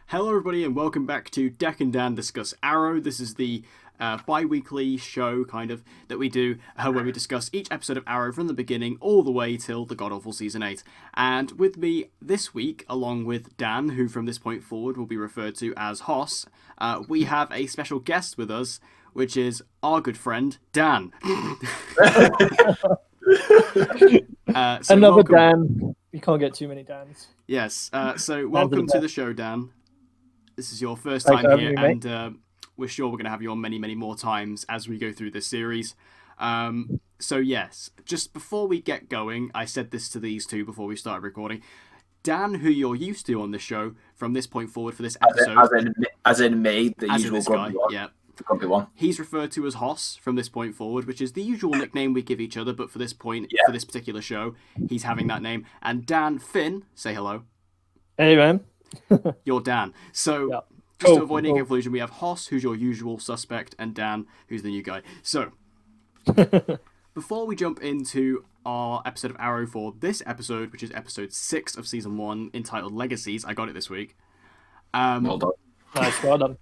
Hello, everybody, and welcome back to Dec Dan Discuss Arrow. This is the bi-weekly show, kind of, that we do where we discuss each episode of Arrow from the beginning all the way till the god-awful Season 8. And with me this week, along with Dan, who from this point forward will be referred to as Hoss, we have a special guest with us, which is our good friend, Dan. Another welcome. Dan. You can't get too many Dans. Yes, so welcome to the show, Dan. This is your first Thanks time for here, having me, and we're sure we're going to have you on many, many more times as we go through this series. So yes, just before we get going, I said this to these two before we started recording. Dan, who you're used to on this show from this point forward for this episode, as in me, the as usual in this guy, one. yeah. The grumpy one. He's referred to as Hoss from this point forward, which is the usual nickname we give each other, but for this point, for this particular show, he's having that name. And Dan Finn, say hello. Hey, man. You're Dan. So, Yep. just to avoid any confusion, we have Hoss, who's your usual suspect, and Dan, who's the new guy. So, before we jump into our episode of Arrow for this episode, which is episode 6 of season 1, entitled Legacies, I got it this week. Well done. Nice, well done.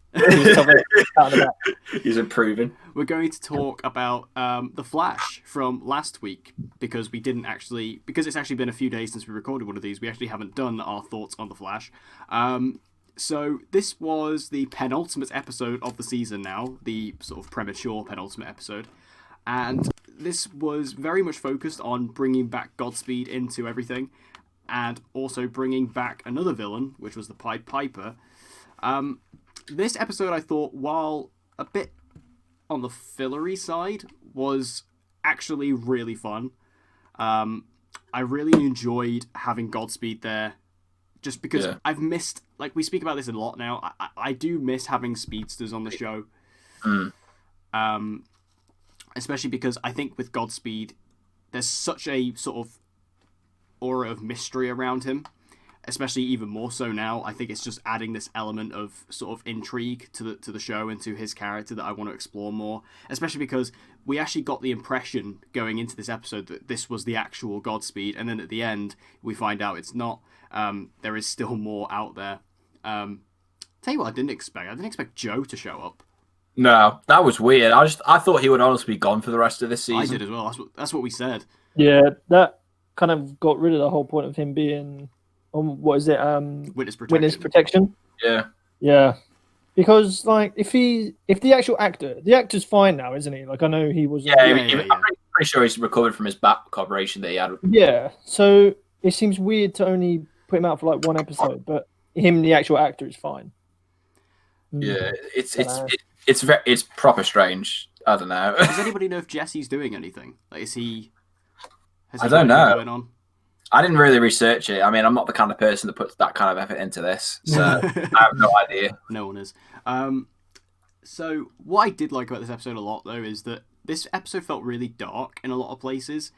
He's improving. We're going to talk about The Flash from last week, because it's actually been a few days since we recorded one of these, we actually haven't done our thoughts on The Flash. So this was the penultimate episode of the season now, the sort of premature penultimate episode, and this was very much focused on bringing back Godspeed into everything, and also bringing back another villain, which was the Pied Piper. This episode, I thought, while a bit on the fillery side, was actually really fun. I really enjoyed having Godspeed there, just because I've missed, like, we speak about this a lot now, I do miss having speedsters on the show. Especially because I think with Godspeed, there's such a sort of aura of mystery around him. Especially even more so now, I think it's just adding this element of sort of intrigue to the show and to his character that I want to explore more. Especially because we actually got the impression going into this episode that this was the actual Godspeed, and then at the end we find out it's not. There is still more out there. Tell you what, I didn't expect Joe to show up. No, that was weird. I thought he would honestly be gone for the rest of this season. I did as well. That's what we said. Yeah, that kind of got rid of the whole point of him being on, what is it? Witness protection. Yeah. Because, like, if the actor's fine now, isn't he? Like, I know he was. I'm pretty sure he's recovered from his back operation that he had. Yeah, so it seems weird to only put him out for like one episode, but the actual actor, is fine. Yeah, it's proper strange. I don't know. Does anybody know if Jesse's doing anything? Like, has he I don't know. Going on? I didn't really research it. I mean, I'm not the kind of person that puts that kind of effort into this, so I have no idea. No one is. So what I did like about this episode a lot, though, is that this episode felt really dark in a lot of places,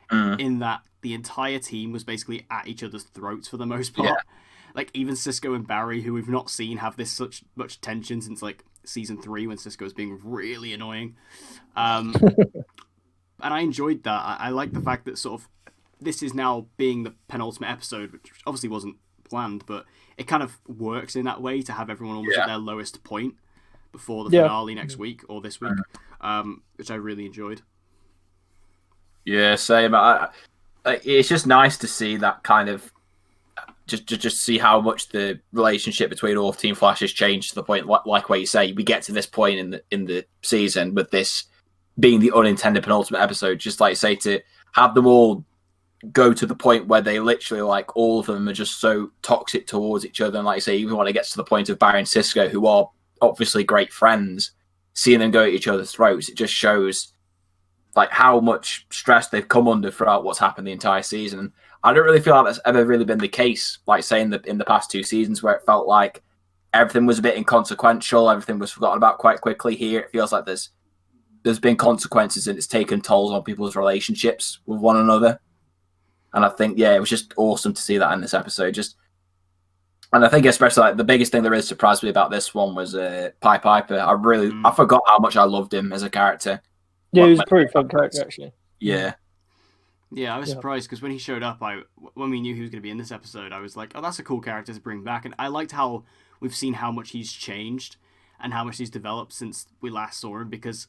in that the entire team was basically at each other's throats for the most part. Yeah. Like, even Cisco and Barry, who we've not seen have this such much tension since, like, season 3, when Cisco was being really annoying. And I enjoyed that. I like the fact that sort of this is now being the penultimate episode, which obviously wasn't planned, but it kind of works in that way to have everyone almost at their lowest point before the finale next week or this week, which I really enjoyed. Yeah, same. It's just nice to see that kind of just see how much the relationship between all of Team Flash has changed to the point, like where you say, we get to this point in the season with this being the unintended penultimate episode, just like say, to have them all go to the point where they literally, like, all of them are just so toxic towards each other. And like I say, even when it gets to the point of Barry and Cisco, who are obviously great friends, seeing them go at each other's throats, it just shows like how much stress they've come under throughout what's happened the entire season. I don't really feel like that's ever really been the case, like say in the past 2 seasons, where it felt like everything was a bit inconsequential, everything was forgotten about quite quickly. Here it feels like there's been consequences and it's taken tolls on people's relationships with one another. And I think, it was just awesome to see that in this episode. And I think especially, like, the biggest thing that really surprised me about this one was Pied Piper. I forgot how much I loved him as a character. Yeah, he was a pretty fun character, actually. Yeah. Yeah, I was surprised because when he showed up, when we knew he was going to be in this episode, I was like, oh, that's a cool character to bring back. And I liked how we've seen how much he's changed and how much he's developed since we last saw him, because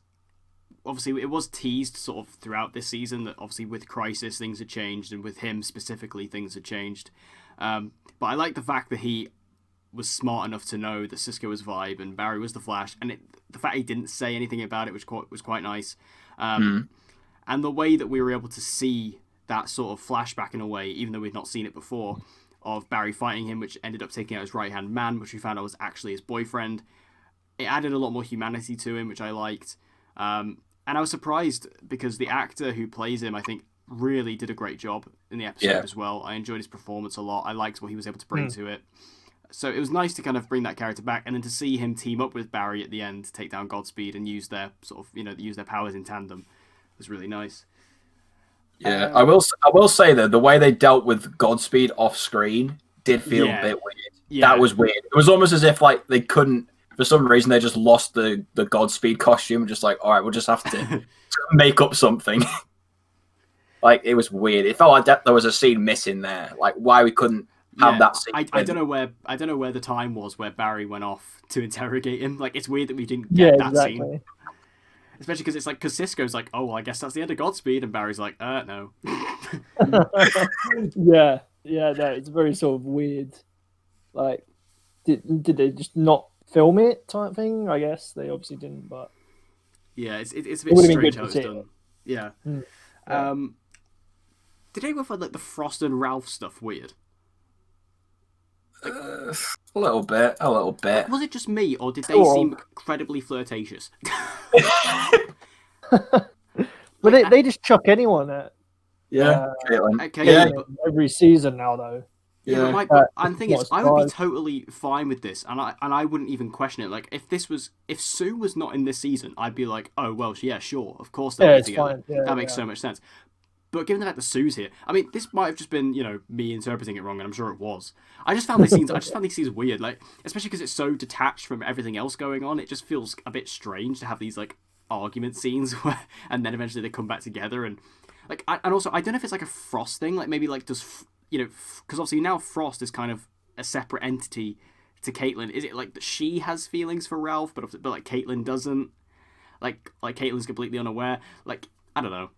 obviously it was teased sort of throughout this season that obviously with Crisis things had changed, and with him specifically things had changed. But I like the fact that he was smart enough to know that Cisco was Vibe and Barry was the Flash, and the fact he didn't say anything about it was quite nice. And the way that we were able to see that sort of flashback in a way, even though we'd not seen it before, of Barry fighting him, which ended up taking out his right-hand man, which we found out was actually his boyfriend. It added a lot more humanity to him, which I liked. And I was surprised because the actor who plays him, I think, really did a great job in the episode as well. I enjoyed his performance a lot. I liked what he was able to bring to it. So it was nice to kind of bring that character back, and then to see him team up with Barry at the end to take down Godspeed and use their sort of, use their powers in tandem was really nice. Yeah, I will say that the way they dealt with Godspeed off screen did feel a bit weird. Yeah. That was weird. It was almost as if like they couldn't, for some reason, they just lost the Godspeed costume and just like, all right, we'll just have to make up something. Like, it was weird. It felt like there was a scene missing there. Like, why we couldn't have that scene. I don't know where the time was where Barry went off to interrogate him. Like, it's weird that we didn't get that scene. Especially because it's like, because Cisco's like, oh, well, I guess that's the end of Godspeed, and Barry's like, no. No, it's very sort of weird. Like, did they just not film it type thing? I guess they obviously didn't, but yeah, it's a bit strange how it's done. Yeah. Did anyone find like the Frost and Ralph stuff weird? Like, a little bit. Like, was it just me, or did they seem incredibly flirtatious? But they just chuck anyone at Caitlin. Every season now, though. Yeah, and the thing is, I would be totally fine with this, and I wouldn't even question it. Like, if Sue was not in this season, I'd be like, oh well, yeah, sure, of course they'll be together. That makes so much sense. But given the fact that Sue's here, I mean, this might have just been, me interpreting it wrong, and I'm sure it was. I just found these scenes weird, like, especially because it's so detached from everything else going on. It just feels a bit strange to have these like argument scenes where, and then eventually they come back together, and like, and also I don't know if it's like a Frost thing, like maybe like does because obviously now Frost is kind of a separate entity to Caitlin. Is it like that she has feelings for Ralph, but like Caitlin doesn't? Like Caitlin's completely unaware. Like, I don't know.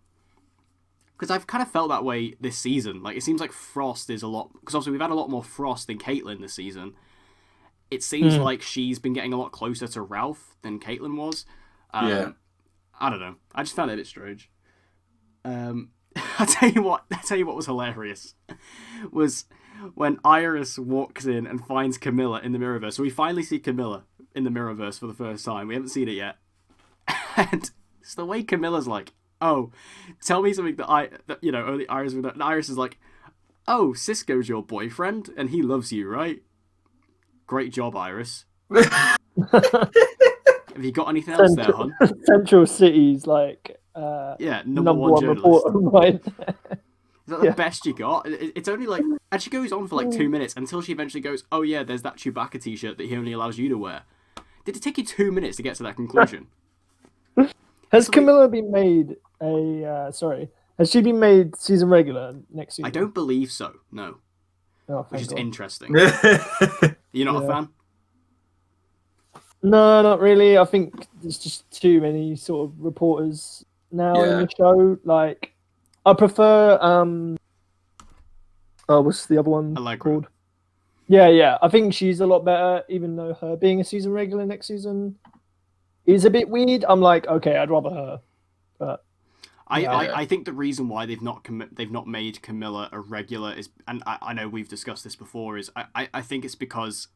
Because I've kind of felt that way this season. Like, it seems like Frost is a lot... Because obviously we've had a lot more Frost than Caitlin this season. It seems like she's been getting a lot closer to Ralph than Caitlin was. I don't know. I just found it a bit strange. I'll tell you what was hilarious. Was when Iris walks in and finds Camilla in the Mirrorverse. So we finally see Camilla in the Mirrorverse for the first time. We haven't seen it yet. And it's the way Camilla's like, oh, tell me something that only Iris would know. And Iris is like, oh, Cisco's your boyfriend, and he loves you, right? Great job, Iris. Have you got anything else there, hon? Central City's like, number one reporter, right? Is that the best you got? It's only like, and she goes on for like 2 minutes until she eventually goes, oh yeah, there's that Chewbacca t-shirt that he only allows you to wear. Did it take you 2 minutes to get to that conclusion? Has Camilla been made has she been made season regular next season? I don't believe so, no. Oh, which is God. interesting. You're not a fan? No, not really. I think there's just too many sort of reporters now in the show. Like, I prefer what's the other one called? Yeah. I think she's a lot better, even though her being a season regular next season is a bit weird. I'm like, okay, I'd rather her. But I think the reason why they've not made Camilla a regular is, and I know we've discussed this before, is I think it's because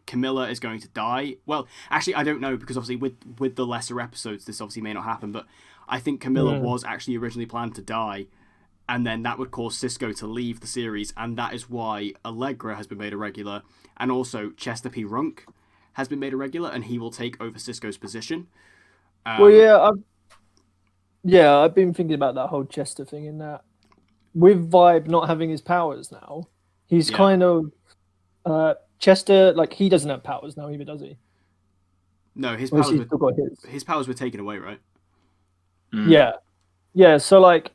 Camilla is going to die. Well, actually, I don't know, because obviously with the lesser episodes, this obviously may not happen, but I think Camilla was actually originally planned to die, and then that would cause Cisco to leave the series, and that is why Allegra has been made a regular, and also Chester P. Runk has been made a regular, and he will take over Cisco's position. I've been thinking about that whole Chester thing, in that with Vibe not having his powers now, he's kind of Chester, like, he doesn't have powers now either, does he? No, his powers were taken away, right? Yeah, so like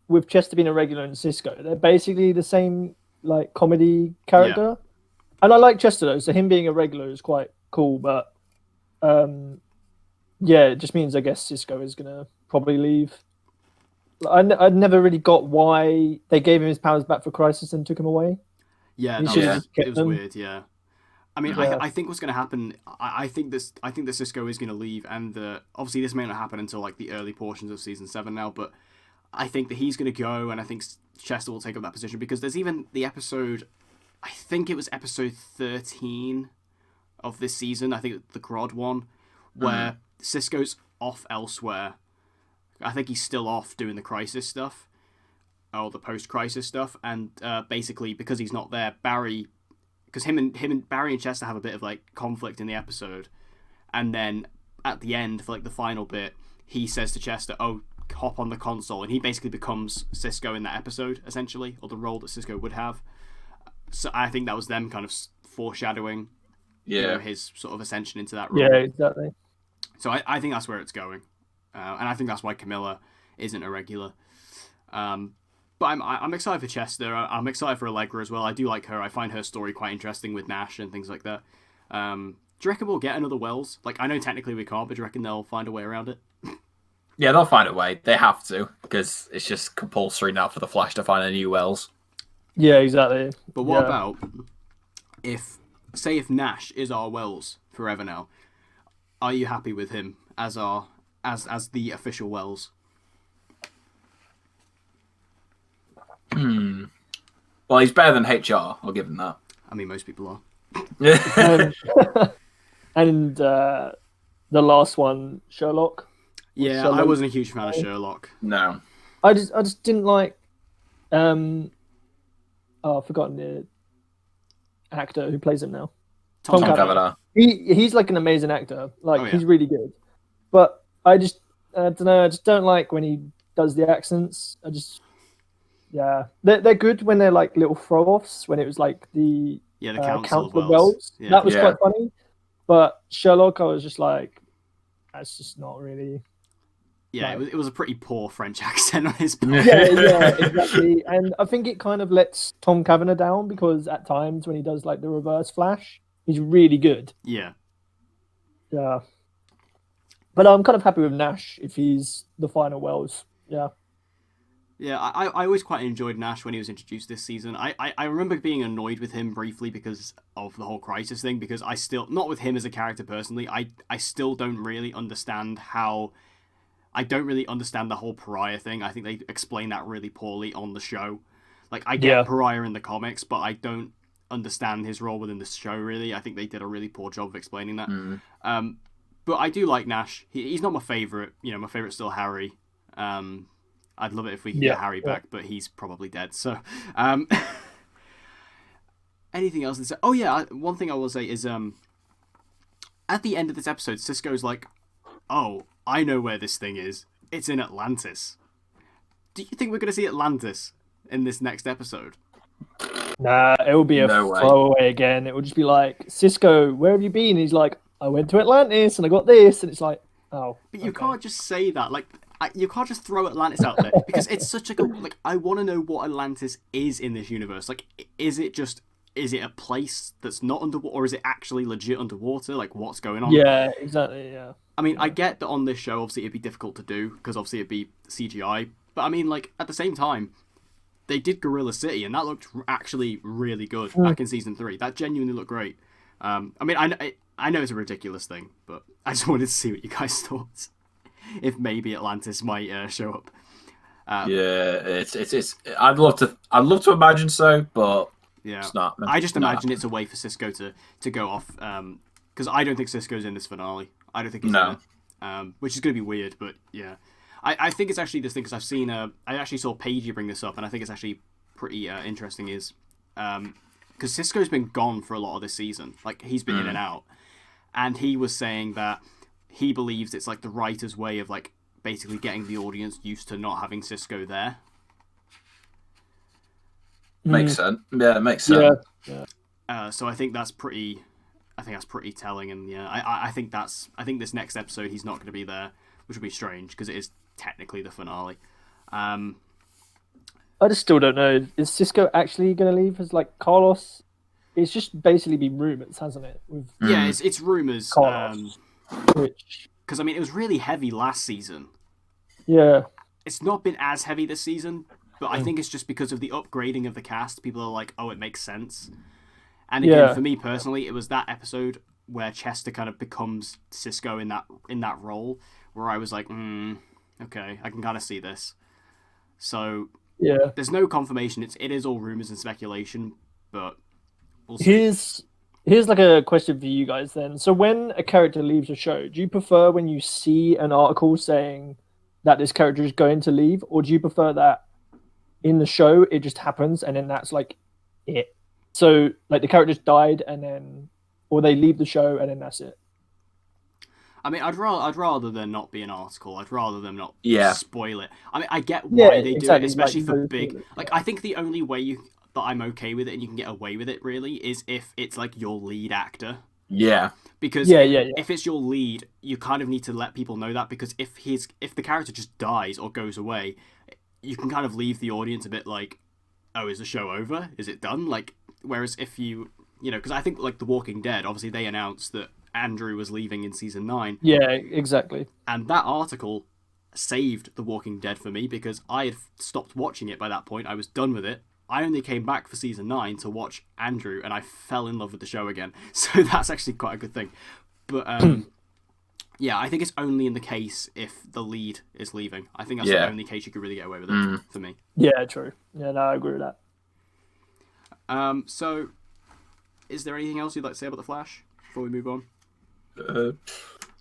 with Chester being a regular and Cisco, they're basically the same like comedy character. And I like Chester though, so him being a regular is quite cool. But yeah, it just means I guess Cisco is gonna probably leave. I never really got why they gave him his powers back for Crisis and took him away. Yeah, He no, should have yeah. just kept it was them. weird. Yeah, I mean, Yeah. I think what's going to happen. I think that Cisco is going to leave, and obviously this may not happen until like the early portions of season 7 now. But I think that he's going to go, and I think Chester will take up that position because there's even the episode. I think it was episode 13 of this season. I think the Grodd one, where Cisco's off elsewhere. I think he's still off doing the Crisis stuff, or the post-Crisis stuff, and basically because he's not there, Barry, because him and Barry and Chester have a bit of like conflict in the episode, and then at the end for like the final bit, he says to Chester, "Oh, hop on the console," and he basically becomes Cisco in that episode essentially, or the role that Cisco would have. So I think that was them kind of foreshadowing, his sort of ascension into that role. Yeah, exactly. So I think that's where it's going, and I think that's why Camilla isn't a regular. But I'm excited for Chester. I'm excited for Allegra as well. I do like her. I find her story quite interesting with Nash and things like that. Do you reckon we'll get another Wells? Like, I know technically we can't, but do you reckon they'll find a way around it? Yeah, they'll find a way. They have to, because it's just compulsory now for the Flash to find a new Wells. Yeah, exactly. But what about if Nash is our Wells forever now? Are you happy with him as as the official Wells? Well, he's better than HR. I'll give him that. I mean, most people are. And the last one, Sherlock. Yeah, Sherlock. I wasn't a huge fan of Sherlock. No. I just didn't like. I've forgotten the actor who plays him now. Tom Tom Cavanaugh. He's like an amazing actor. Like Oh, yeah. he's really good. But I don't know. I just don't like when he does the accents. They're good when they're like little throw-offs. When it was like the Yeah, the Council Council of of Wells. Wells. Yeah. That was Yeah. quite funny. But Sherlock, I was just like, that's just not really. Yeah, Right. it was a pretty poor French accent on his part. Yeah, exactly. And I think it kind of lets Tom Cavanaugh down because at times when he does like the reverse flash, he's really good. Yeah. Yeah. But I'm kind of happy with Nash if he's the final Wells. Yeah. Yeah, I always quite enjoyed Nash when he was introduced this season. I remember being annoyed with him briefly because of the whole Crisis thing, because I still, not with him as a character personally, I still don't really understand how, I don't really understand the whole Pariah thing. I think they explain that really poorly on the show. Like, I get Pariah in the comics, but I don't understand his role within the show, really. I think they did a really poor job of explaining that. But I do like Nash. He's not my favourite. You know, my favourite's still Harry. I'd love it if we could get Harry back, but he's probably dead. So, anything else? Oh yeah, one thing I will say is, at the end of this episode, Cisco's like, "Oh, I know where this thing is. It's in Atlantis." Do you think we're going to see Atlantis in this next episode? Nah, it will be a No way. throwaway again. It will just be like, Cisco, where have you been? He's like, I went to Atlantis and I got this, and it's like, oh. But you can't just say that. Like, you can't just throw Atlantis out there because it's such a like. I want to know what Atlantis is in this universe. Like, is it a place that's not underwater, or is it actually legit underwater? Like, what's going on? Yeah, exactly. Yeah. I mean, I get that on this show, obviously, it'd be difficult to do because obviously it'd be CGI. But I mean, like, at the same time, they did Gorilla City, and that looked actually really good back in season 3. That genuinely looked great. I mean, I know it's a ridiculous thing, but I just wanted to see what you guys thought. If maybe Atlantis might show up. Yeah, it's. I'd love to imagine so, but Yeah, it's not. I just imagine it's a way for Cisco to go off, because I don't think Cisco's in this finale. I don't think he's in it, which is going to be weird, but yeah. I think it's actually this thing, because I've seen, I actually saw Paige bring this up, and I think it's actually pretty interesting, is, because Cisco's been gone for a lot of this season. Like, he's been in and out, and he was saying that he believes it's like the writer's way of like basically getting the audience used to not having Cisco there. Makes sense. Yeah, it makes sense. Yeah. So I think that's pretty telling, and yeah, I think this next episode he's not going to be there, which would be strange because it is technically the finale. I just still don't know. Is Cisco actually going to leave? As like Carlos? It's just basically been rumors, hasn't it? With Yeah, it's rumors. Carlos, because I mean, it was really heavy last season. Yeah. It's not been as heavy this season, but I think it's just because of the upgrading of the cast. People are like, oh, it makes sense. And again, for me personally, it was that episode where Chester kind of becomes Cisco in that role, where I was like, okay, I can kind of see this. So yeah, there's no confirmation. It is all rumors and speculation, but we'll see. Here's like a question for you guys then. So when a character leaves a show, do you prefer when you see an article saying that this character is going to leave, or do you prefer that in the show it just happens and then that's like it? So like the character just died and then, or they leave the show and then that's it. I mean, I'd rather there not be an article. I'd rather them not spoil it. I mean, I get why they do it, especially for big. Like, I think the only way that I'm okay with it and you can get away with it really is if it's like your lead actor. Yeah. Because if it's your lead, you kind of need to let people know that, because if the character just dies or goes away, you can kind of leave the audience a bit like, oh, is the show over? Is it done? Like, whereas if because I think like The Walking Dead, obviously they announced that Andrew was leaving in season 9. Yeah, exactly. And that article saved The Walking Dead for me, because I had stopped watching it by that point. I was done with it. I only came back for season 9 to watch Andrew, and I fell in love with the show again. So that's actually quite a good thing. But yeah, I think it's only in the case if the lead is leaving. I think that's the only case you could really get away with it for me. Yeah, true. Yeah, no, I agree with that. So, is there anything else you'd like to say about The Flash before we move on?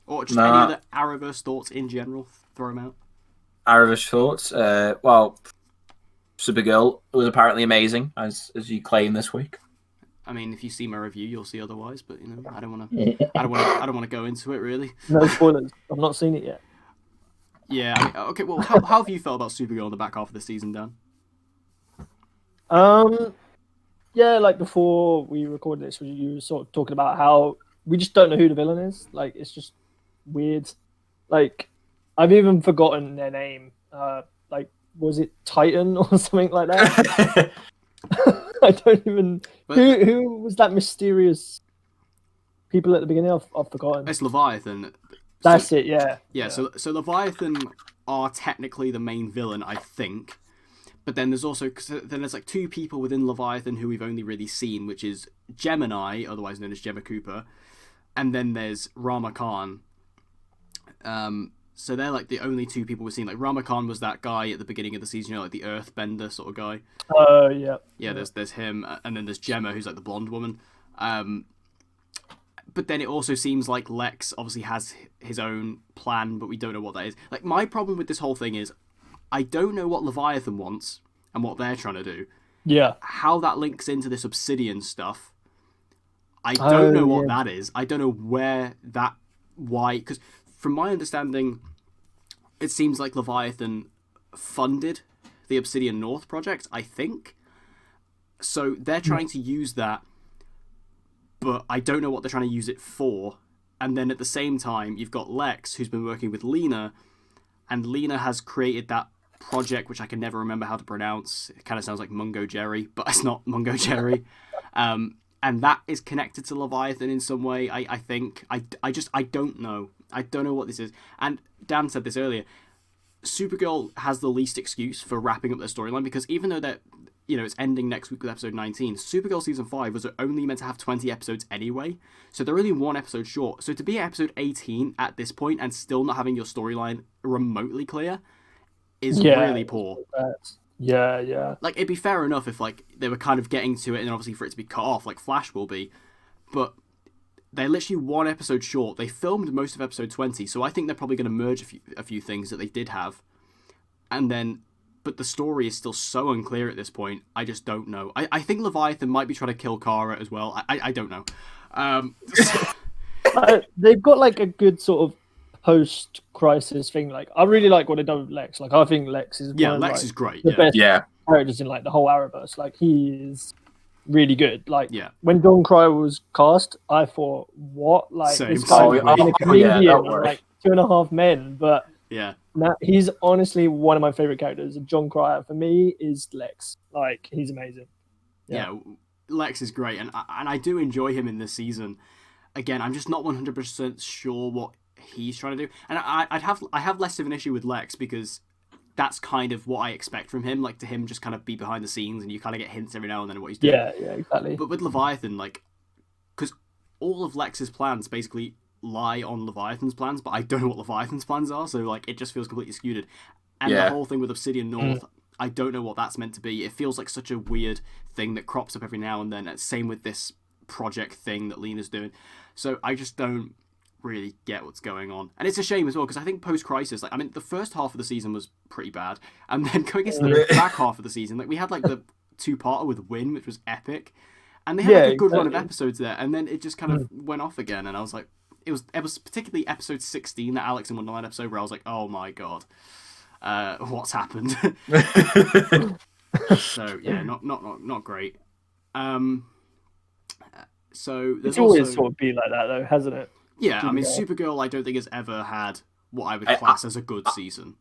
Or just any other Arrowverse thoughts in general? Throw them out. Arrowverse thoughts? Well, Supergirl was apparently amazing, as you claim this week. I mean, if you see my review, you'll see otherwise. But I don't want to go into it really. No spoilers. I've not seen it yet. Yeah. I mean, okay. Well, how have you felt about Supergirl in the back half of the season, Dan? Yeah, like before we recorded this, you were sort of talking about how we just don't know who the villain is. Like, it's just weird. Like, I've even forgotten their name. Like, was it Titan or something like that? I don't even. Who was that mysterious people at the beginning? I've forgotten. It's Leviathan. That's it. Yeah. Yeah. So Leviathan are technically the main villain, I think. But then there's also like two people within Leviathan who we've only really seen, which is Gemini, otherwise known as Gemma Cooper, and then there's Rama Khan. So they're like the only two people we've seen. Like Rama Khan was that guy at the beginning of the season, like the Earthbender sort of guy. Oh yeah. Yeah, there's him, and then there's Gemma, who's like the blonde woman. But then it also seems like Lex obviously has his own plan, but we don't know what that is. Like, my problem with this whole thing is, I don't know what Leviathan wants and what they're trying to do. Yeah. How that links into this Obsidian stuff, I don't know what that is. I don't know why, because from my understanding, it seems like Leviathan funded the Obsidian North project, I think. So they're trying to use that, but I don't know what they're trying to use it for. And then at the same time, you've got Lex, who's been working with Lena, and Lena has created that project, which I can never remember how to pronounce. It kind of sounds like Mungo Jerry, but it's not Mungo Jerry. And that is connected to Leviathan in some way, I think. I don't know. I don't know what this is. And Dan said this earlier. Supergirl has the least excuse for wrapping up their storyline, because even though that it's ending next week with episode 19, Supergirl season 5 was only meant to have 20 episodes anyway, so they're only one episode short. So to be at episode 18 at this point and still not having your storyline remotely clear is really poor. Yeah. Like, it'd be fair enough if like they were kind of getting to it, and then obviously for it to be cut off like Flash will be, but they're literally one episode short. They filmed most of episode 20, so I think they're probably going to merge a few things that they did have, and then. But the story is still so unclear at this point. I just don't know. I think Leviathan might be trying to kill Kara as well. I don't know. They've got like a good sort of post-crisis thing. Like, I really like what they've done with Lex. Like, I think Lex is Lex is great. The best characters in like the whole Arrowverse. Like, he is really good. Like, when Dawn Cryer was cast, I thought, what? Like, this guy being a comedian, like 2.5 Men, but Yeah. He's honestly one of my favorite characters. John Cryer for me is Lex. Like he's amazing. Yeah. Lex is great, and I do enjoy him in this season. Again, I'm just not 100% sure what he's trying to do, and I have less of an issue with Lex because that's kind of what I expect from him. Like to him, just kind of be behind the scenes, and you kind of get hints every now and then of what he's doing. Yeah, exactly. But with Leviathan, like, because all of Lex's plans basically lie on Leviathan's plans, but I don't know what Leviathan's plans are, so like it just feels completely skewed. And the whole thing with Obsidian North, I don't know what that's meant to be. It feels like such a weird thing that crops up every now and then. Same with this project thing that Lena's doing. So I just don't really get what's going on. And it's a shame as well, because I think post-Crisis, like, I mean, the first half of the season was pretty bad, and then going into the back half of the season, like, we had, like, the two-parter with Win, which was epic, and they had like, a good run of episodes there, and then it just kind of went off again, and I was like, it was particularly episode 16, that Alex in Wonderland episode, where I was like, oh my god, what's happened? So yeah, not great. So there's it's always also sort of been like that though, hasn't it? Yeah, I mean, Supergirl, I don't think has ever had what I would class as a good season.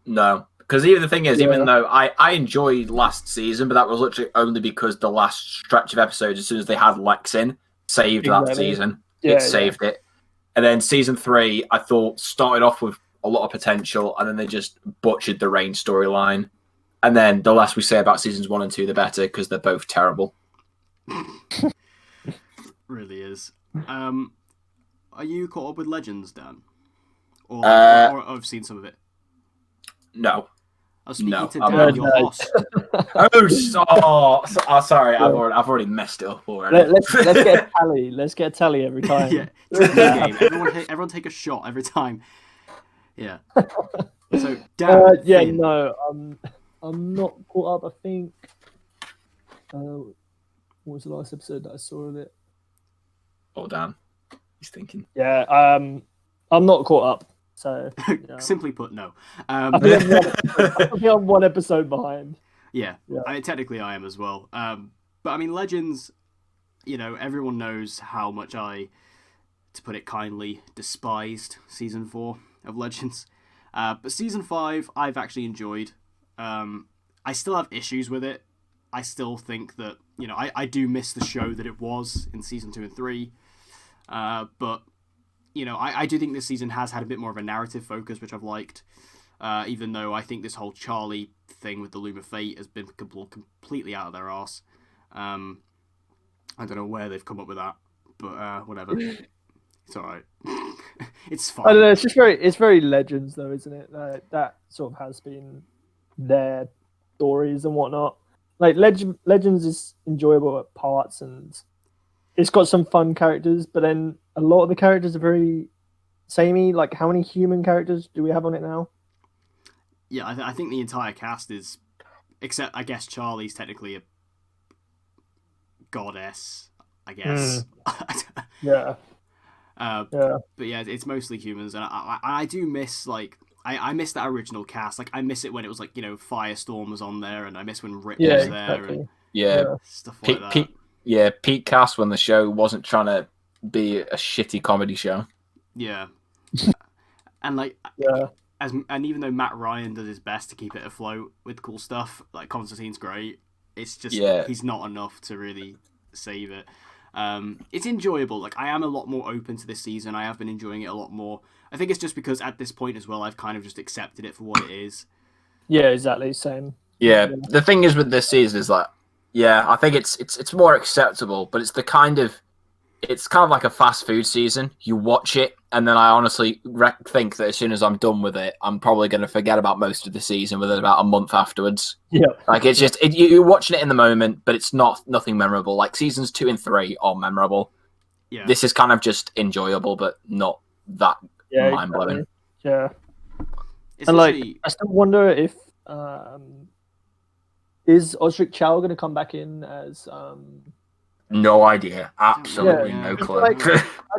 No, because even the thing is, even though I enjoyed last season, but that was literally only because the last stretch of episodes, as soon as they had Lex in, saved that season. It saved it. And then season 3, I thought, started off with a lot of potential, and then they just butchered the Reign storyline. And then the less we say about seasons 1 and 2, the better, because they're both terrible. Really is. Are you caught up with Legends, Dan? Or I've seen some of it? No. I was speaking to Dan, your boss. Sorry, I've already messed it up already. Let's get a tally. Let's get a tally every time. Yeah, it's a game. Everyone take a shot every time. Yeah. So Dan. No, I'm not caught up. I think. What was the last episode that I saw of it? Oh, Dan, he's thinking. Yeah, I'm not caught up. So simply put, no. I'll be on one episode behind. Yeah. I mean, technically I am as well. But I mean, Legends, everyone knows how much I, to put it kindly, despised season 4 of Legends. But season 5, I've actually enjoyed. I still have issues with it. I still think that, I do miss the show that it was in season 2 and 3. But I do think this season has had a bit more of a narrative focus, which I've liked. Even though I think this whole Charlie thing with the Loom of Fate has been completely out of their arse. I don't know where they've come up with that, but whatever. It's alright. It's fine. I don't know. It's very Legends though, isn't it? That sort of has been their stories and whatnot. Like Legends is enjoyable at parts and it's got some fun characters, but then a lot of the characters are very samey. Like, how many human characters do we have on it now? Yeah, I think the entire cast is, except I guess Charlie's technically a goddess, I guess. Yeah. But yeah, it's mostly humans, and I do miss I miss that original cast. Like, I miss it when it was like Firestorm was on there, and I miss when Rip was there, and stuff like that. Peak cast when the show wasn't trying to be a shitty comedy show. Yeah. And and even though Matt Ryan does his best to keep it afloat with cool stuff, like Constantine's great, it's just he's not enough to really save it. It's enjoyable. Like, I am a lot more open to this season. I have been enjoying it a lot more. I think it's just because at this point as well, I've kind of just accepted it for what it is. Yeah, exactly. Same. Yeah. The thing is with this season is like, I think it's more acceptable, but it's kind of like a fast food season. You watch it, and then I honestly think that as soon as I'm done with it, I'm probably going to forget about most of the season within about a month afterwards. Yeah, like it's just you're watching it in the moment, but it's nothing memorable. Like seasons 2 and 3 are memorable. Yeah, this is kind of just enjoyable, but not that mind blowing. Exactly. Yeah, and I still wonder if is Osric Chow going to come back in as No idea. Absolutely no clue. I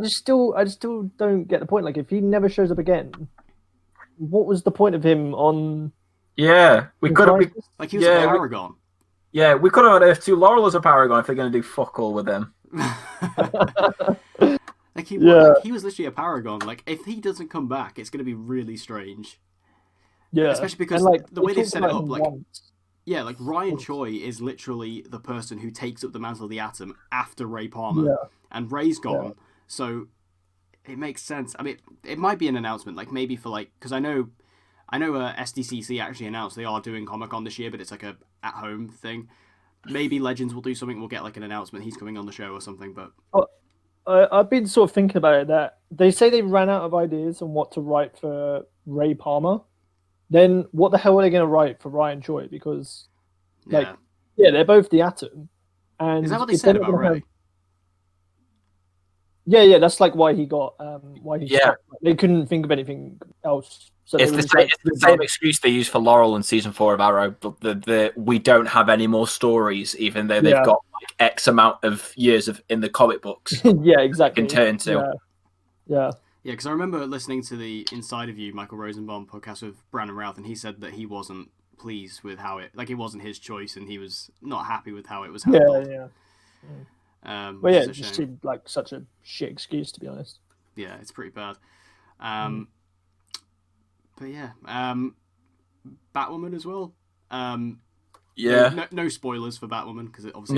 just still don't get the point. Like, if he never shows up again, what was the point of him on? Yeah, we could have. Like, he was a Paragon. We could have unearthed two Laurel as a Paragon if they're going to do fuck all with them. He was literally a Paragon. Like, if he doesn't come back, it's going to be really strange. Yeah, especially because and like the way they they've talked set it about up, him like once. yeah, like Ryan Once. Choi is literally the person who takes up the mantle of the Atom after Ray Palmer, Yeah, and Ray's yeah, gone, so it makes sense. I mean, it might be an announcement, like maybe for like because I know SDCC actually announced they are doing Comic Con this year, but it's like a at home thing. Maybe Legends will do something. We'll get like an announcement. He's coming on the show or something. But but I've been sort of thinking about it that they say they ran out of ideas on what to write for Ray Palmer. Then what the hell are they going to write for Ryan Choi? Because like, yeah, yeah, they're both the Atom, is that and what they if they're said not about going to have, Ray? yeah, that's like why he got why he Yeah. stopped. They couldn't think of anything else, so they It's were the just same. like, It's the "You're same done." excuse they use for Laurel in season 4 of Arrow. But the we don't have any more stories, even though they've Yeah. got like X amount of years of in the comic books Yeah, exactly. can turn to. Yeah, yeah. Yeah, because I remember listening to the Inside of You Michael Rosenbaum podcast with Brandon Routh, and he said that he wasn't pleased with how it wasn't his choice, and he was not happy with how it was Yeah, handled. yeah. Which Well, yeah, is a it just shame. seemed like such a shit excuse, to be honest. Yeah, it's pretty bad. But yeah, Batwoman as well. Yeah. No spoilers for Batwoman because it obviously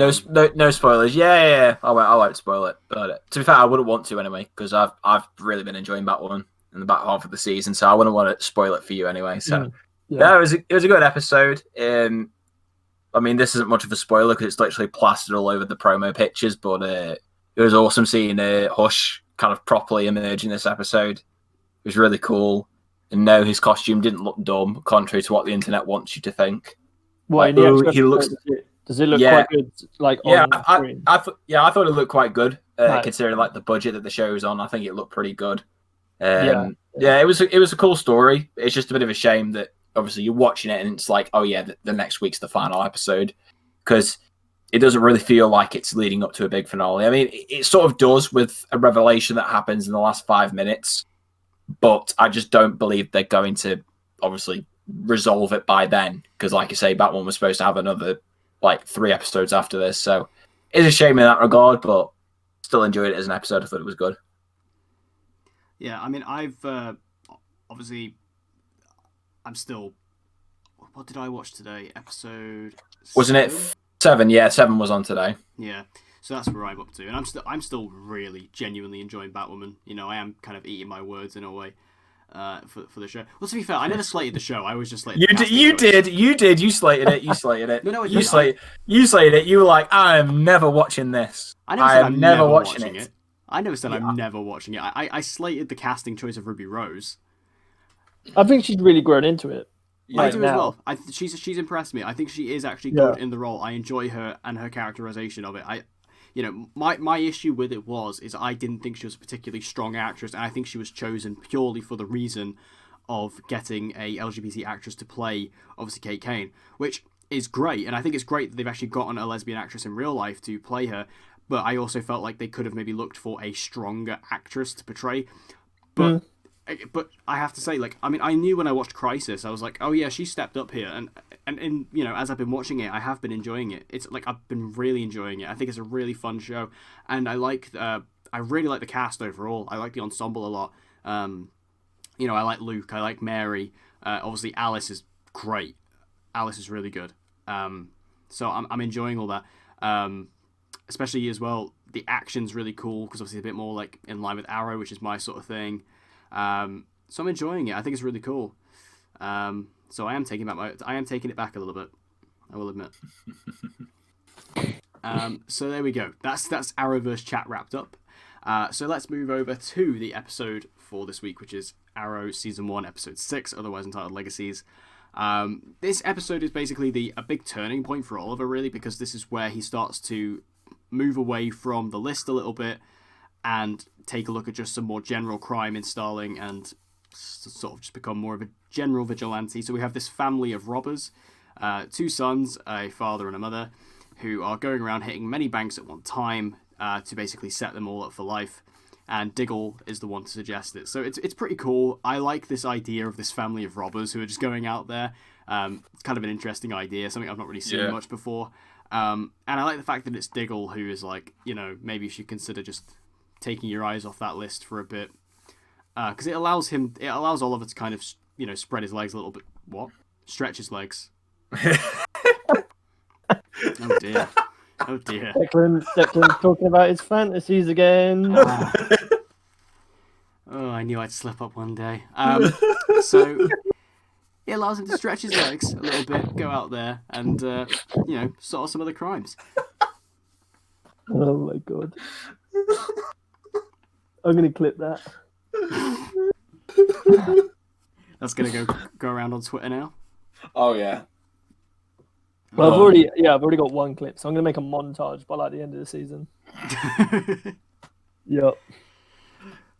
No spoilers. Yeah. I won't spoil it. But to be fair, I wouldn't want to anyway because I've really been enjoying Batwoman in the back half of the season, so I wouldn't want to spoil it for you anyway. So Yeah. it was a good episode. I mean, this isn't much of a spoiler because it's literally plastered all over the promo pictures, but it was awesome seeing Hush kind of properly emerge in this episode. It was really cool. And no, his costume didn't look dumb, contrary to what the internet wants you to think. Well, Like, in the actual he looks. episode, does it look Yeah. quite good? Like Yeah, on screen. I thought it looked quite good, Nice. considering like the budget that the show's on. I think it looked pretty good. Yeah. It was a cool story. It's just a bit of a shame that obviously you're watching it and it's like, oh yeah, the next week's the final episode, because it doesn't really feel like it's leading up to a big finale. I mean, it sort of does with a revelation that happens in the last 5 minutes, but I just don't believe they're going to obviously resolve it by then, because like you say, Batman was supposed to have another like 3 episodes after this, so it's a shame in that regard, but still enjoyed it as an episode. I thought it was good. Yeah, I mean, I've obviously I'm still. What did I watch today? Episode. Wasn't it 7? Yeah, 7 was on today. Yeah, so that's where I'm up to, and I'm still really genuinely enjoying Batwoman. You know, I am kind of eating my words in a way. For the show. Well, to be fair, I never slated the show. I was just like You did. You slated it. You slated it. No, you slated it. You were like, I am never watching this. I never said I'm never watching it. I never said I'm never watching it. I slated the casting choice of Ruby Rose. I think she's really grown into it. I do as well. She's impressed me. I think she is actually good in the role. I enjoy her and her characterization of it. My issue with it is I didn't think she was a particularly strong actress, and I think she was chosen purely for the reason of getting a LGBT actress to play, obviously, Kate Kane, which is great, and I think it's great that they've actually gotten a lesbian actress in real life to play her, but I also felt like they could have maybe looked for a stronger actress to portray, but I have to say, like, I mean, I knew when I watched Crisis, I was like, oh yeah, she stepped up here, and as I've been watching it, I have been enjoying it. It's like I've been really enjoying it. I think it's a really fun show, and I really like the cast overall. I like the ensemble a lot. I like Luke, I like Mary. Obviously, Alice is great. Alice is really good. So I'm enjoying all that. Especially as well, the action's really cool because obviously it's a bit more like in line with Arrow, which is my sort of thing. So I'm enjoying it. I think it's really cool. So I am taking it back a little bit, I will admit. So there we go. That's Arrowverse chat wrapped up. So let's move over to the episode for this week, which is Arrow Season 1, Episode 6, otherwise entitled Legacies. This episode is basically a big turning point for Oliver, really, because this is where he starts to move away from the list a little bit and take a look at just some more general crime in Starling and sort of just become more of a general vigilante. So we have this family of robbers, 2 sons, a father and a mother, who are going around hitting many banks at one time to basically set them all up for life. And Diggle is the one to suggest it. So it's pretty cool. I like this idea of this family of robbers who are just going out there. It's kind of an interesting idea, something I've not really seen much before. And I like the fact that it's Diggle who is like, maybe you should consider just taking your eyes off that list for a bit, because it allows Oliver to kind of spread his legs a little bit. What? Stretch his legs. Oh dear. Oh dear. Declan's talking about his fantasies again. Oh, I knew I'd slip up one day. So it allows him to stretch his legs a little bit, go out there, and sort some other crimes. Oh my god! I'm gonna clip that. That's gonna go around on Twitter now. Oh yeah. Well, I've already got one clip, so I'm gonna make a montage by like the end of the season. Yep.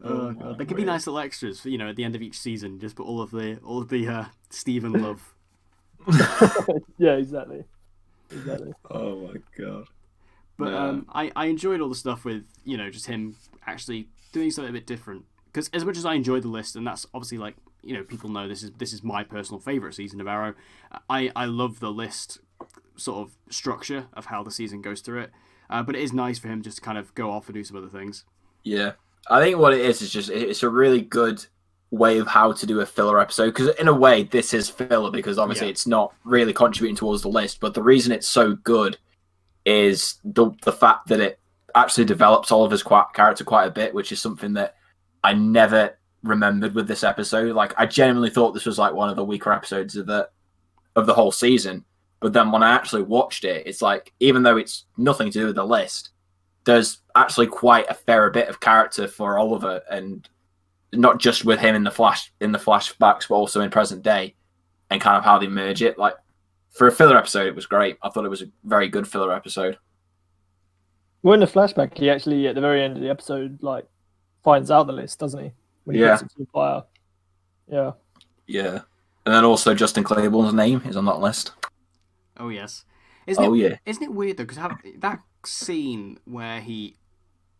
Oh god, they could be nice little extras for, at the end of each season. Just put all of the Stephen love. Yeah, exactly. Oh my god. But I enjoyed all the stuff with just him actually doing something a bit different. Because as much as I enjoyed the list, and that's obviously like people know this is my personal favorite season of Arrow. I love the list sort of structure of how the season goes through it. But it is nice for him just to kind of go off and do some other things. Yeah. I think what it is just it's a really good way of how to do a filler episode, because in a way this is filler because obviously it's not really contributing towards the list, but the reason it's so good is the fact that it actually develops Oliver's character quite a bit, which is something that I never remembered with this episode. Like, I genuinely thought this was like one of the weaker episodes of the whole season, but then when I actually watched it, it's like, even though it's nothing to do with the list, there's actually quite a fair bit of character for Oliver, and not just with him in the flashbacks, but also in present day, and kind of how they merge it. Like, for a filler episode, it was great. I thought it was a very good filler episode. Well, in the flashback, he actually at the very end of the episode like finds out the list, doesn't he? When he gets it to the fire. Yeah. Yeah. And then also Justin Claiborne's name is on that list. Oh yes. Isn't it weird though? Because that scene where he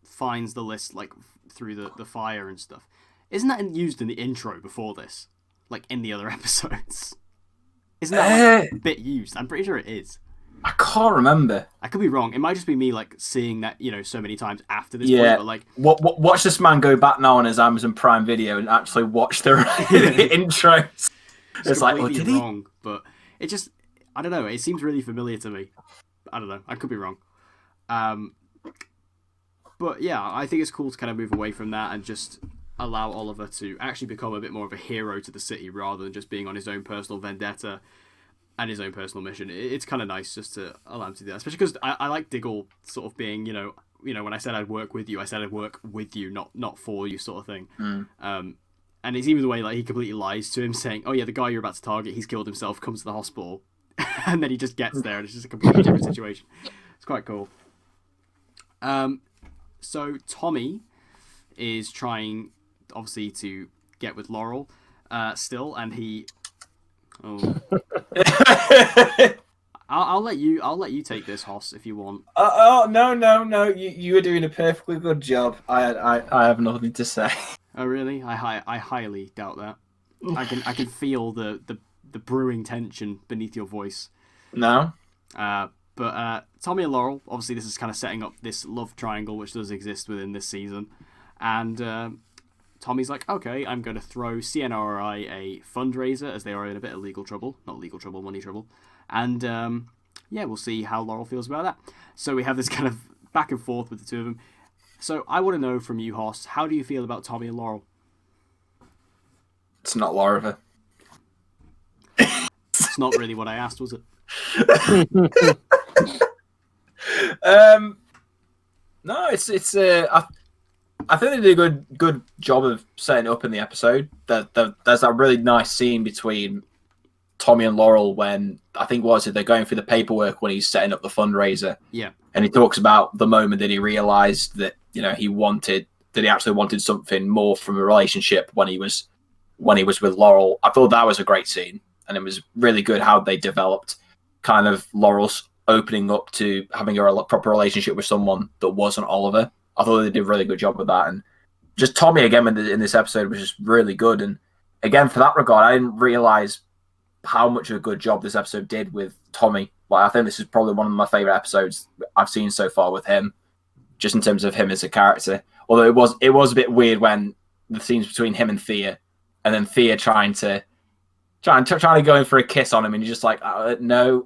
finds the list like through the fire and stuff, isn't that used in the intro before this? Like in the other episodes? Isn't that like, a bit used? I'm pretty sure it is. I can't remember. I could be wrong. It might just be me like seeing that so many times after this point. But like, watch this man go back now on his Amazon Prime Video and actually watch the intros. It's like, oh, did he? Wrong, but it just, I don't know. It seems really familiar to me. I don't know. I could be wrong. But yeah, I think it's cool to kind of move away from that and just allow Oliver to actually become a bit more of a hero to the city rather than just being on his own personal vendetta and his own personal mission. It's kind of nice just to allow him to do that, especially because I like Diggle sort of being, when I said I'd work with you, I said I'd work with you, not for you, sort of thing. And it's even the way like he completely lies to him, saying, "Oh yeah, the guy you're about to target, he's killed himself. Comes to the hospital," and then he just gets there, and it's just a completely different situation. It's quite cool. So Tommy is trying, obviously, to get with Laurel still, and he. Oh. I'll let you take this, Hoss, if you want. No. You were doing a perfectly good job. I have nothing to say. Oh really? I highly doubt that. I can feel the brewing tension beneath your voice. No. But Tommy and Laurel, obviously, this is kind of setting up this love triangle which does exist within this season, and Tommy's like, okay, I'm going to throw CNRI a fundraiser as they are in a bit of legal trouble, not legal trouble, money trouble, and we'll see how Laurel feels about that. So we have this kind of back and forth with the two of them. So I want to know from you, Hoss, how do you feel about Tommy and Laurel? It's not Laura. It's not really what I asked, was it? No, it's I think they did a good job of setting it up in the episode. There's that really nice scene between Tommy and Laurel when they're going through the paperwork when he's setting up the fundraiser. Yeah, and he talks about the moment that he realized that he actually wanted something more from a relationship when he was with Laurel. I thought that was a great scene, and it was really good how they developed kind of Laurel's opening up to having a proper relationship with someone that wasn't Oliver. I thought they did a really good job with that, and just Tommy again in this episode was just really good. And again, for that regard, I didn't realize how much of a good job this episode did with Tommy. Like, I think this is probably one of my favorite episodes I've seen so far with him, just in terms of him as a character. Although it was a bit weird when the scenes between him and Thea, and then Thea trying to trying to go in for a kiss on him, and you're just like, no,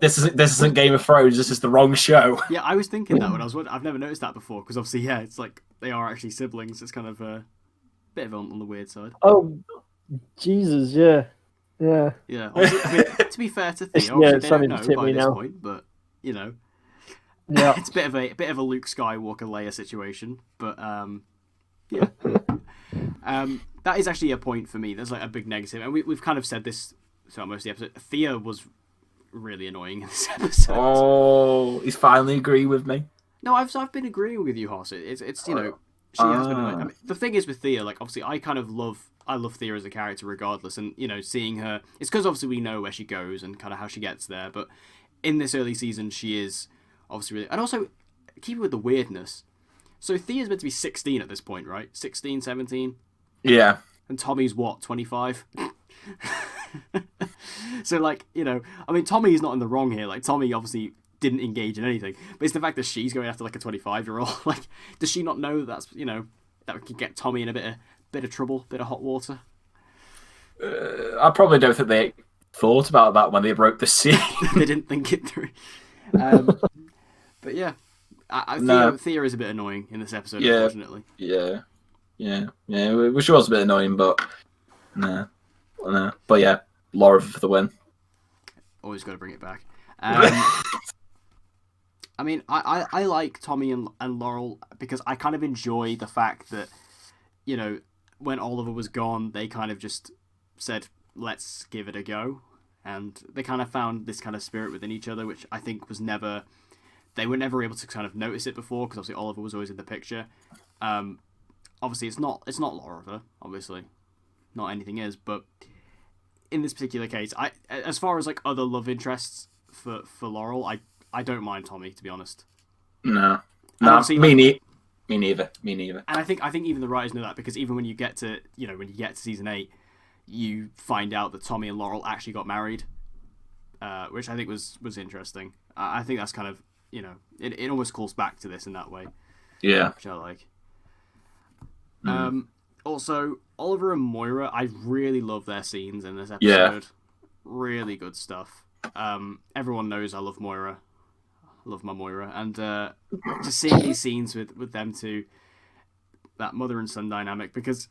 this isn't Game of Thrones. This is the wrong show. Yeah, I was thinking that when I was watching. I've never noticed that before because obviously, yeah, it's like they are actually siblings. It's kind of a bit of on the weird side. Oh, Jesus, yeah. Yeah. I mean, to be fair to Thea, Yeah, obviously it's they starting don't to know tip by me this now. point, but you know, Yeah. it's a bit of a Luke Skywalker Leia situation. But yeah, that is actually a point for me. There's like a big negative, and we've kind of said this throughout most of the episode. Thea was really annoying in this episode. Oh, he's finally agreeing with me. No, I've been agreeing with you, Hoss. It's you know, she has been annoying. I mean, the thing is with Thea, like obviously I love Thea as a character regardless, and you know, seeing her, it's because obviously we know where she goes and kind of how she gets there, but in this early season she is obviously really, and also keep it with the weirdness. So Thea's meant to be 16 at this point, right? 16, 17? Yeah. And Tommy's what, 25? So like, you know, I mean Tommy's not in the wrong here. Like Tommy obviously didn't engage in anything, but it's the fact that she's going after like a 25-year-old. Like, does she not know that's, you know, that could get Tommy in a bit of trouble, bit of hot water? I probably don't think they thought about that when they broke the seal. They didn't think it through. But yeah, Thea is a bit annoying in this episode, unfortunately. Yeah. Which was a bit annoying, but no. But yeah, Laura for the win. Always got to bring it back. I mean, I like Tommy and Laurel because I kind of enjoy the fact that, you know, when Oliver was gone, they kind of just said, let's give it a go. And they kind of found this kind of spirit within each other, which I think they were never able to kind of notice it before because obviously Oliver was always in the picture. Obviously it's not Laura, obviously. Not anything is, but in this particular case, as far as like other love interests for Laurel, I don't mind Tommy, to be honest. No, me neither. And I think even the writers know that because even when you get to season 8, you find out that Tommy and Laurel actually got married, which I think was interesting. I think that's kind of, you know, it almost calls back to this in that way. Yeah, which I like. Also, Oliver and Moira, I really love their scenes in this episode. Yeah. Really good stuff. Everyone knows I love Moira. Love my Moira. And just seeing these scenes with them two, that mother and son dynamic, because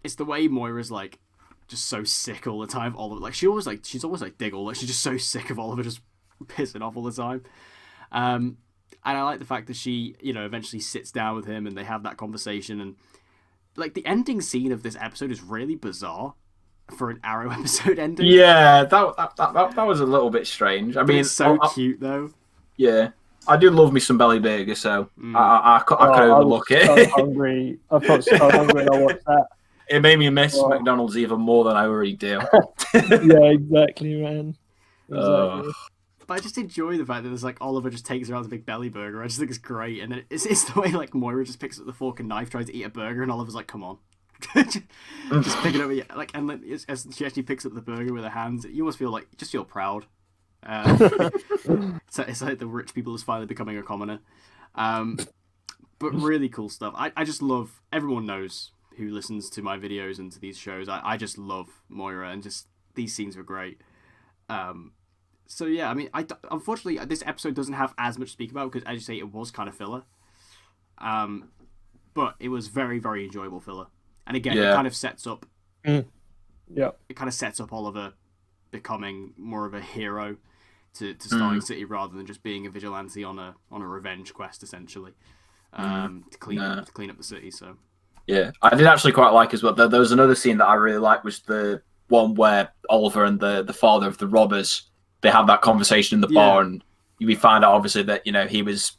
it's the way Moira's like just so sick all the time. Oliver, like she's always like Diggle, like she's just so sick of Oliver just pissing off all the time. And I like the fact that she, you know, eventually sits down with him and they have that conversation. And like the ending scene of this episode is really bizarre for an Arrow episode ending. Yeah, that was a little bit strange. I mean, it's so cute though. Yeah, I do love me some belly burger, so I could overlook it. So hungry. I felt so hungry. I watched that. It made me miss McDonald's even more than I already do. Yeah, exactly, man. Exactly. But I just enjoy the fact that there's like Oliver just takes her out the big belly burger. I just think it's great, and then it's the way like Moira just picks up the fork and knife, tries to eat a burger, and Oliver's like, "Come on." Just pick it up, like, and then as she actually picks up the burger with her hands, you almost feel proud. It's like the rich people is finally becoming a commoner. But really cool stuff. I just love. Everyone knows who listens to my videos and to these shows. I just love Moira, and just these scenes were great. So yeah, I mean, unfortunately this episode doesn't have as much to speak about because, as you say, it was kind of filler. But it was very, very enjoyable filler. And again, it kind of sets up. Yeah. It kind of sets up Oliver becoming more of a hero to Starling City rather than just being a vigilante on a revenge quest, essentially, to clean up the city. So. Yeah, I did actually quite like as well. There was another scene that I really liked, was the one where Oliver and the father of the robbers, they have that conversation in the bar, and we find out obviously that, you know, he was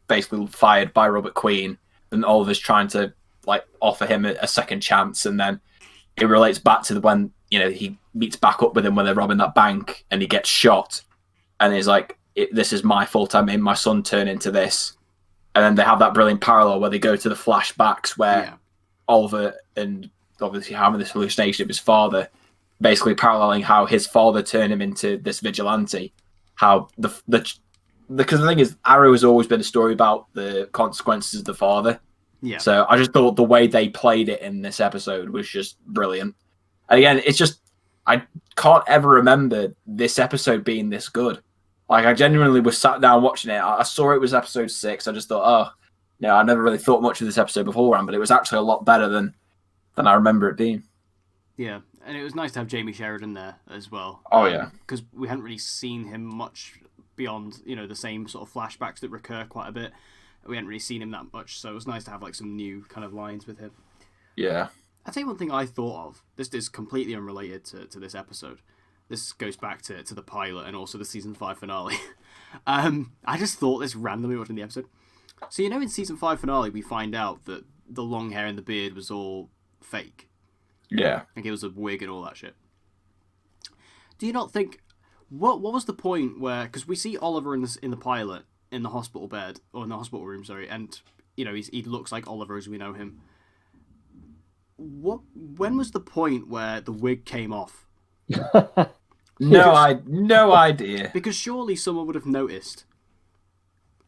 basically fired by Robert Queen, and Oliver's trying to like offer him a second chance, and then it relates back to when, you know, he meets back up with him when they're robbing that bank, and he gets shot, and he's like, "This is my fault. I made my son turn into this," and then they have that brilliant parallel where they go to the flashbacks where Oliver and obviously having this hallucination of his father, basically paralleling how his father turned him into this vigilante. How because the thing is, Arrow has always been a story about the consequences of the father. Yeah. So I just thought the way they played it in this episode was just brilliant. And again, it's just I can't ever remember this episode being this good. Like, I genuinely was sat down watching it. I saw it was episode 6. I just thought, oh, no, I never really thought much of this episode beforehand, but it was actually a lot better than I remember it being. Yeah, and it was nice to have Jamie Sheridan there as well. Oh, yeah. Because we hadn't really seen him much beyond, the same sort of flashbacks that recur quite a bit. We hadn't really seen him that much, so it was nice to have like some new kind of lines with him. Yeah. I'll tell you one thing I thought of. This is completely unrelated to this episode. This goes back to the pilot and also the season 5 finale. I just thought this randomly watching the episode. So in season 5 finale we find out that the long hair and the beard was all fake. Yeah. Like it was a wig and all that shit. Do you not think what was the point where, because we see Oliver in the pilot in the hospital bed or in the hospital room, sorry, and he looks like Oliver as we know him. When was the point where the wig came off? No idea. Because surely someone would have noticed.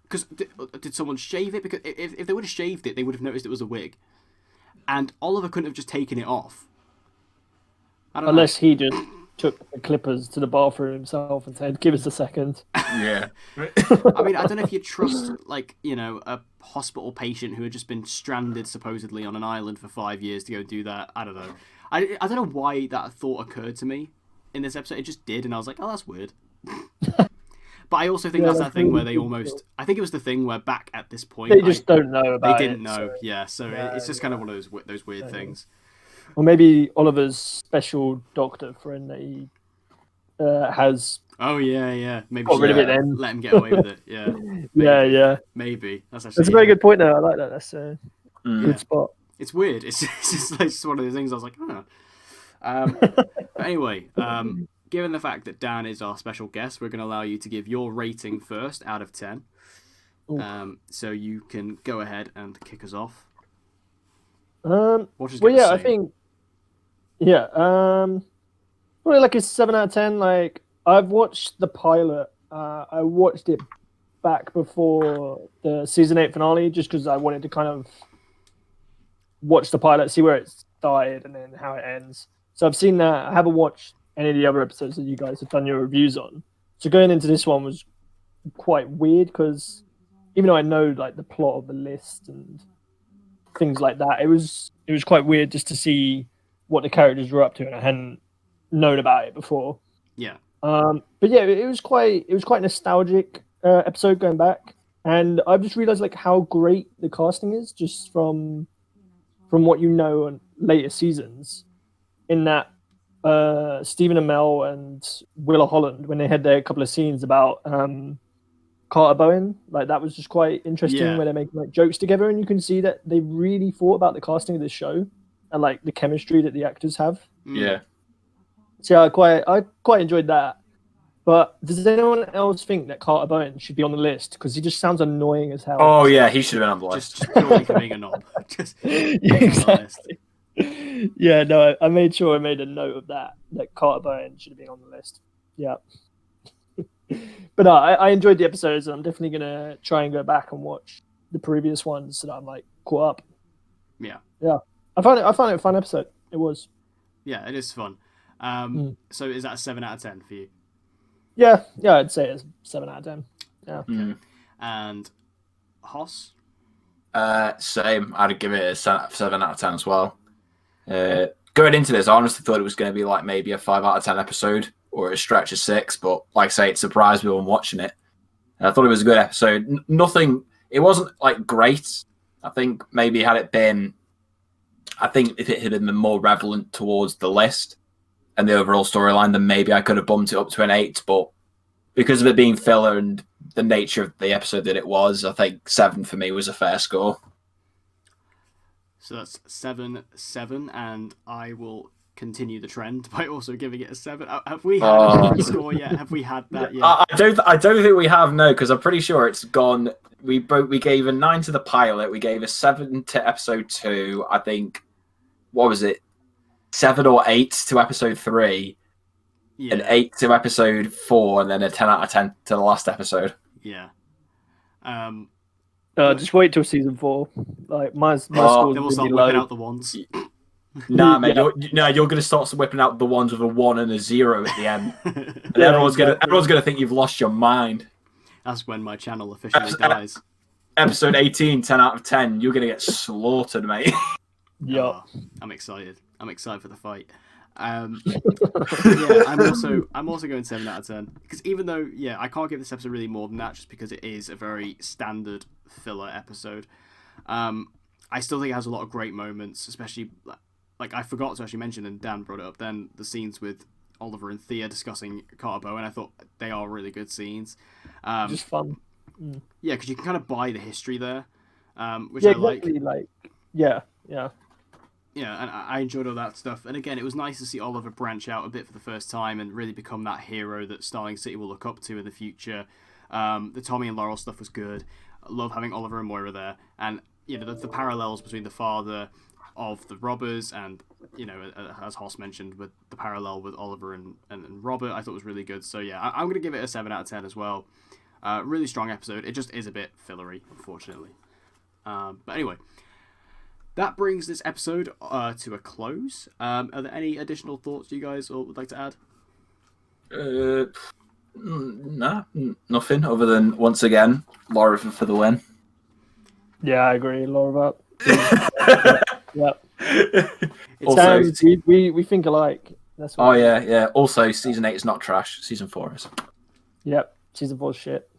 Because did someone shave it? Because if they would have shaved it, they would have noticed it was a wig. And Oliver couldn't have just taken it off. Unless he just took the clippers to the bathroom himself and said, "Give us a second." Yeah. I mean, I don't know if you trust, a hospital patient who had just been stranded supposedly on an island for 5 years to go do that. I don't know. I don't know why that thought occurred to me in this episode. It just did, and I was like, oh, that's weird. But I also think that's that thing where they almost... I think it was the thing where back at this point... They just don't know about it. They didn't know, so it's just kind of one of those weird things. Or maybe Oliver's special doctor friend that he has... Oh, yeah. Maybe got rid of it then. Let him get away with it, yeah. Maybe. Yeah. Maybe. That's a very good point there. I like that. That's a good spot. It's weird. It's just one of those things I was like, But anyway, given the fact that Dan is our special guest, we're going to allow you to give your rating first out of 10. So you can go ahead and kick us off. I think... Yeah, probably like a 7 out of 10. Like, I've watched the pilot. I watched it back before the season 8 finale just because I wanted to kind of watch the pilot, see where it started and then how it ends. So I've seen that. I haven't watched any of the other episodes that you guys have done your reviews on. So going into this one was quite weird because even though I know like the plot of the list and things like that, it was quite weird just to see what the characters were up to, and I hadn't known about it before. Yeah. But yeah, it was quite nostalgic episode going back, and I've just realized like how great the casting is just from what you know on later seasons. In that Stephen Amell and Willa Holland, when they had their couple of scenes about Carter Bowen, like that was just quite interesting where they're making like jokes together, and you can see that they really thought about the casting of this show and like the chemistry that the actors have. Yeah. So I quite enjoyed that. But does anyone else think that Carter Bowen should be on the list? Because he just sounds annoying as hell. Oh yeah, he should have been on the list. Just purely for being a knob. Exactly. Yeah, no, I made sure I made a note of that Carter Bowen should have been on the list. Yeah. But no, I enjoyed the episodes, and I'm definitely gonna try and go back and watch the previous ones so that I'm like caught up. Yeah. Yeah. I found it a fun episode. It was. Yeah, it is fun. So is that a 7 out of 10 for you? Yeah, I'd say it's 7 out of 10. Yeah. Okay. And Hoss? Same. I'd give it a 7 out of 10 as well. Going into this, I honestly thought it was going to be like maybe a 5 out of 10 episode or a stretch of 6, but like I say, it surprised me when watching it. And I thought it was a good episode. Nothing. It wasn't like great. I think maybe had it been, I think if it had been more relevant towards the list and the overall storyline, then maybe I could have bumped it up to an 8. But because of it being filler and the nature of the episode that it was, I think 7 for me was a fair score. So that's 7, and I will continue the trend by also giving it a 7. Have we had a different score yet? Have we had that yet? I don't think we have, no, because I'm pretty sure it's gone. We gave a 9 to the pilot. We gave a 7 to episode 2. I think, what was it? 7 or 8 to episode 3. Yeah. An 8 to episode 4, and then a 10 out of 10 to the last episode. Yeah. Just wait till season 4. Like my score. Then we'll start whipping out the ones. Nah, mate, Yeah. you're gonna start whipping out the ones with a 1 and a 0 at the end, and Yeah, everyone's exactly. gonna think you've lost your mind. That's when my channel officially Episode, dies. episode 18, 10 out of 10. You're gonna get slaughtered, mate. Yup. Oh, I'm excited. I'm excited for the fight. Yeah, I'm also going 7 out of 10 because even though I can't give this episode really more than that just because it is a very standard filler episode. I still think it has a lot of great moments, especially like I forgot to actually mention and Dan brought it up. Then the scenes with Oliver and Thea discussing Carter Bowen, I thought they are really good scenes. Just fun. Yeah, because you can kind of buy the history there, which Yeah, I like. exactly. Like, yeah. Yeah, and I enjoyed all that stuff. And again, it was nice to see Oliver branch out a bit for the first time and really become that hero that Starling City will look up to in the future. The Tommy and Laurel stuff was good. I love having Oliver and Moira there. And, the parallels between the father of the robbers and, as Hoss mentioned, with the parallel with Oliver and Robert, I thought was really good. So, yeah, I'm going to give it a 7 out of 10 as well. Really strong episode. It just is a bit fillery, unfortunately. But anyway... That brings this episode to a close. Are there any additional thoughts you guys would like to add? Nah, nothing other than once again, Laura for the win. Yeah, I agree, Laura. Yeah. Also, we think alike. That's what yeah. Also, season 8 is not trash. Season 4 is. Yep, season 4 is shit.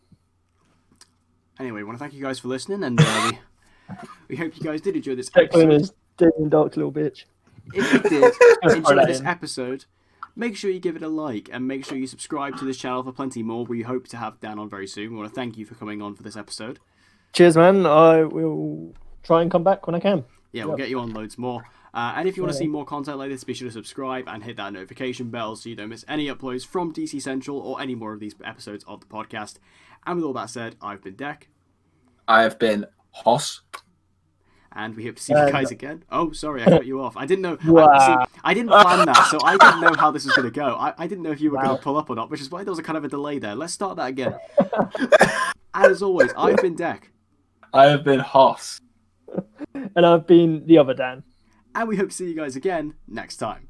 Anyway, I want to thank you guys for listening, and we hope you guys did enjoy this Declan episode. is Damien Dark little bitch. If you did enjoy this episode, make sure you give it a like and make sure you subscribe to this channel for plenty more. We hope to have Dan on very soon. We want to thank you for coming on for this episode. Cheers, man. I will try and come back when I can. Yeah, we'll get you on loads more. And if you want to see more content like this, be sure to subscribe and hit that notification bell so you don't miss any uploads from DC Central or any more of these episodes of the podcast. And with all that said, I've been Dec. I have been Hoss. And we hope to see you guys again. Oh, sorry, I cut you off. I didn't know. Wow. I didn't plan that, so I didn't know how this was going to go. I didn't know if you were going to pull up or not, which is why there was a kind of a delay there. Let's start that again. As always, I've been Dec. I have been Hoss. And I've been the other Dan. And we hope to see you guys again next time.